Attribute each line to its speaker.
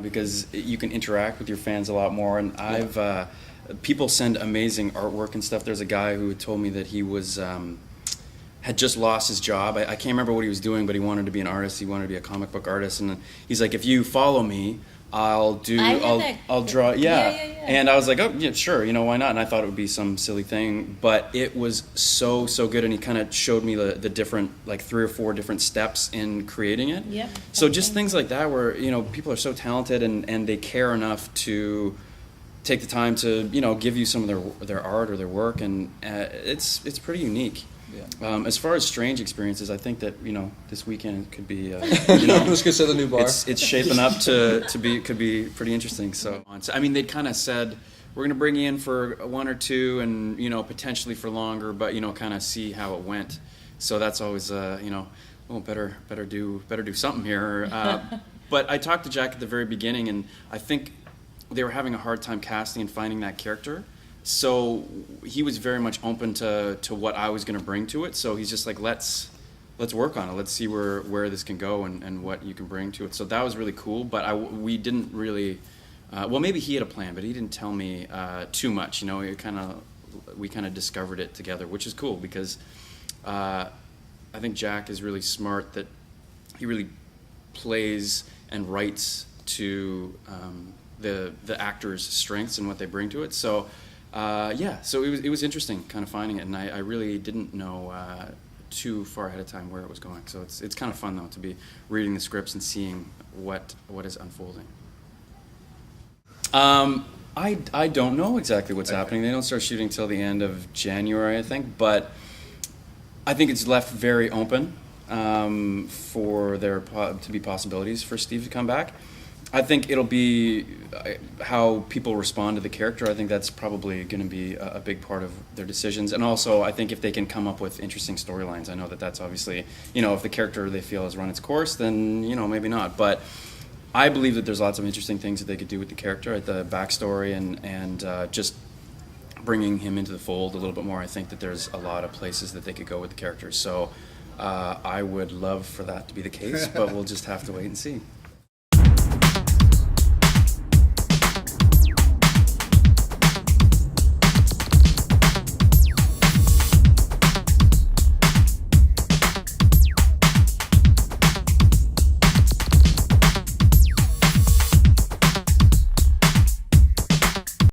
Speaker 1: because you can interact with your fans a lot more, and people send amazing artwork and stuff. There's a guy who had told me that he was had just lost his job. I can't remember what he was doing, but he wanted to be an artist. He wanted to be a comic book artist, and he's like, if you follow me, I'll draw. Yeah. And I was like, oh yeah, sure, why not? And I thought it would be some silly thing, but it was so good. And he kind of showed me the different, like 3 or 4 different steps in creating it.
Speaker 2: Yep.
Speaker 1: So just things like that, where people are so talented and they care enough to take the time to give you some of their art or their work, and it's pretty unique. Yeah. As far as strange experiences, I think that this weekend could be
Speaker 3: let's go set the new bar.
Speaker 1: It's shaping up to could be pretty interesting. So I mean, they'd kind of said, we're going to bring you in for 1 or 2 and potentially for longer, but kind of see how it went. So that's always better do something here. But I talked to Jack at the very beginning, and I think they were having a hard time casting and finding that character. So he was very much open to what I was going to bring to it. So he's just like, let's work on it. Let's see where this can go and what you can bring to it. So that was really cool. But we didn't really, well, maybe he had a plan, but he didn't tell me too much. We kind of discovered it together, which is cool because I think Jack is really smart, that he really plays and writes to the actors' strengths and what they bring to it. So. So it was interesting kind of finding it, and I really didn't know too far ahead of time where it was going. So it's kind of fun though to be reading the scripts and seeing what is unfolding. I don't know exactly what's happening. They don't start shooting till the end of January, I think, but I think it's left very open for there to be possibilities for Steve to come back. I think it'll be how people respond to the character. I think that's probably going to be a big part of their decisions. And also, I think if they can come up with interesting storylines, I know that's obviously, if the character they feel has run its course, then, maybe not. But I believe that there's lots of interesting things that they could do with the character, at the backstory and just bringing him into the fold a little bit more. I think that there's a lot of places that they could go with the character. So I would love for that to be the case, but we'll just have to wait and see.